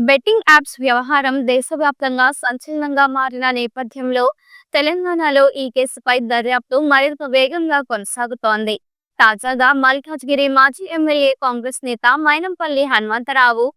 Betting apps వ్యవహారం దేశవ్యాప్తంగా సంచలనంగా మారిన నేపథ్యంలో తెలంగాణలో ఈ కేసుపై దర్యాప్తు మరింత వేగంగా కొనసాగుతోంది. తాజాగా మల్కాజ్గిరి మాజీ ఎమ్మెల్యే కాంగ్రెస్ నేత మైనంపల్లి హనుమంతరావు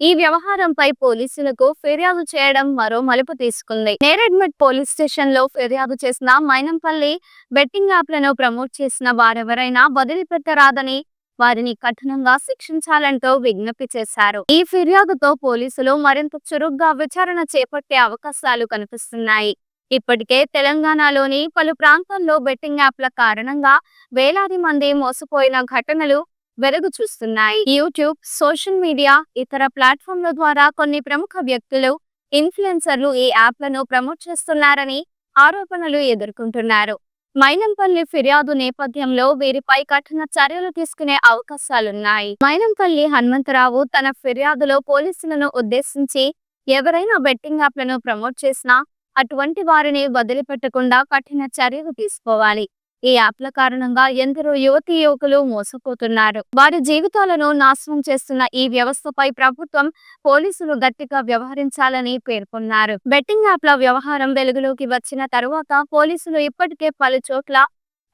ఈ వ్యవహారంపై పోలీసులకు ఫిర్యాదు చేయడం మరో మలుపు తీసుకుంది. నేరెడ్మెట్ పోలీస్ స్టేషన్ లో ఫిర్యాదు చేసిన మైనంపల్లి బెట్టింగ్ యాప్లను ప్రమోట్ చేసిన వారెవరైనా వదిలిపెట్టరాదని, వారిని కఠినంగా శిక్షించాలంటూ విజ్ఞప్తి చేశారు. ఈ ఫిర్యాదుతో పోలీసులు మరింత చురుగ్గా విచారణ చేపట్టే అవకాశాలు కనిపిస్తున్నాయి. ఇప్పటికే తెలంగాణలోని పలు ప్రాంతాల్లో బెట్టింగ్ యాప్ల కారణంగా వేలాది మంది మోసపోయిన ఘటనలు వెలుగు చూస్తున్నాయి. యూట్యూబ్, సోషల్ మీడియా, ఇతర ప్లాట్ఫామ్ల ద్వారా కొన్ని ప్రముఖ వ్యక్తులు, ఇన్ఫ్లుయెన్సర్లు ఈ యాప్లను ప్రమోట్ చేస్తున్నారని ఆరోపణలు ఎదుర్కొంటున్నారు. మైనంపల్లి ఫిర్యాదు నేపథ్యంలో వీరిపై కఠిన చర్యలు తీసుకునే అవకాశాలున్నాయి. మైనంపల్లి హనుమంతరావు తన ఫిర్యాదులో పోలీసులను ఉద్దేశించి ఎవరైనా బెట్టింగ్ యాప్లను ప్రమోట్ చేసినా అటువంటి వారిని వదిలిపెట్టకుండా కఠిన చర్యలు తీసుకోవాలి. ఈ యాప్ల కారణంగా ఎందరో యువతీ యువకులు మోసపోతున్నారు. వారి జీవితాలను నాశనం చేస్తున్న ఈ వ్యవస్థపై ప్రభుత్వం, పోలీసులు గట్టిగా వ్యవహరించాలని పేర్కొన్నారు. బెట్టింగ్ యాప్ల వ్యవహారం వెలుగులోకి వచ్చిన తరువాత పోలీసులు ఇప్పటికే పలు చోట్ల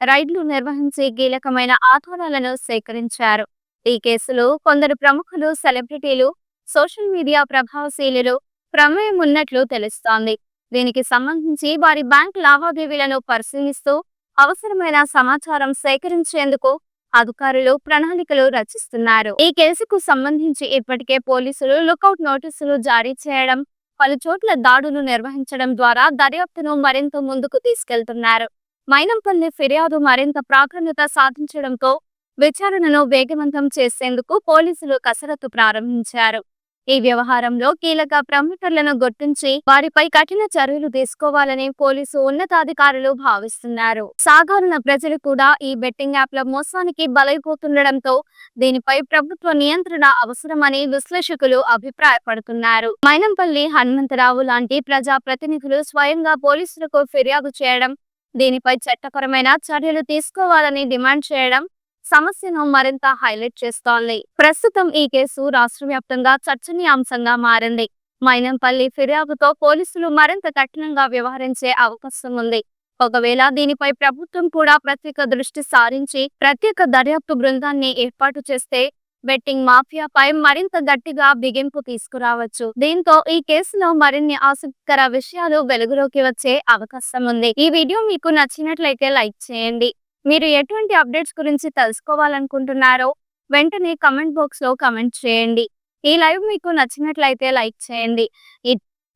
రైడ్లు నిర్వహించి కీలకమైన ఆధారాలను సేకరించారు. ఈ కేసులో కొందరు ప్రముఖులు, సెలబ్రిటీలు, సోషల్ మీడియా ప్రభావశీలులు ప్రమేయం ఉన్నట్లు తెలుస్తోంది. దీనికి సంబంధించి వారి బ్యాంక్ లావాదేవీలను పరిశీలిస్తూ అవసరమైన సమాచారం సేకరించేందుకు అధికారులు ప్రణాళికలు రచిస్తున్నారు. ఈ కేసుకు సంబంధించి ఇప్పటికే పోలీసులు లుకౌట్ నోటీసులు జారీ చేయడం, పలు చోట్ల దాడులు నిర్వహించడం ద్వారా దర్యాప్తును మరింత ముందుకు తీసుకెళ్తున్నారు. మైనంపల్లి ఫిర్యాదు మరింత ప్రాధాన్యత సాధించడంతో విచారణను వేగవంతం చేసేందుకు పోలీసులు కసరత్తు ప్రారంభించారు. ఈ వ్యవహారంలో కీలక ప్రముఖులను గుర్తించి వారిపై కఠిన చర్యలు తీసుకోవాలని పోలీసు ఉన్నతాధికారులు భావిస్తున్నారు. సాధారణ ప్రజలు కూడా ఈ బెట్టింగ్ యాప్ల మోసానికి బలైపోతుండటంతో దీనిపై ప్రభుత్వ నియంత్రణ అవసరమని విశ్లేషకులు అభిప్రాయపడుతున్నారు. మైనంపల్లి హనుమంతరావు లాంటి ప్రజా ప్రతినిధులు స్వయంగా పోలీసులకు ఫిర్యాదు చేయడం, దీనిపై చట్టపరమైన చర్యలు తీసుకోవాలని డిమాండ్ చేయడం సమస్యను మరింత హైలైట్ చేస్తోంది. ప్రస్తుతం ఈ కేసు రాష్ట్ర వ్యాప్తంగా చర్చనీయాంశంగా మారింది. మైనంపల్లి ఫిర్యాదుతో పోలీసులు మరింత కఠినంగా వ్యవహరించే అవకాశం ఉంది. ఒకవేళ దీనిపై ప్రభుత్వం కూడా ప్రత్యేక దృష్టి సారించి ప్రత్యేక దర్యాప్తు బృందాన్ని ఏర్పాటు చేస్తే బెట్టింగ్ మాఫియాపై మరింత గట్టిగా బిగింపు తీసుకురావచ్చు. దీంతో ఈ కేసులో మరిన్ని ఆసక్తికర విషయాలు వెలుగులోకి వచ్చే అవకాశం ఉంది. ఈ వీడియో మీకు నచ్చినట్లయితే లైక్ చేయండి. మీరు ఎటువంటి అప్డేట్స్ గురించి తెలుసుకోవాలనుకుంటున్నారో వెంటనే కమెంట్ బాక్స్ లో కమెంట్ చేయండి. ఈ లైవ్ మీకు నచ్చినట్లయితే లైక్ చేయండి.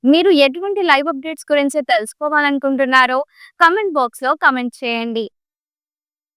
మీరు ఎటువంటి లైవ్ అప్డేట్స్ గురించి తెలుసుకోవాలనుకుంటున్నారో కమెంట్ బాక్స్ లో కమెంట్ చేయండి.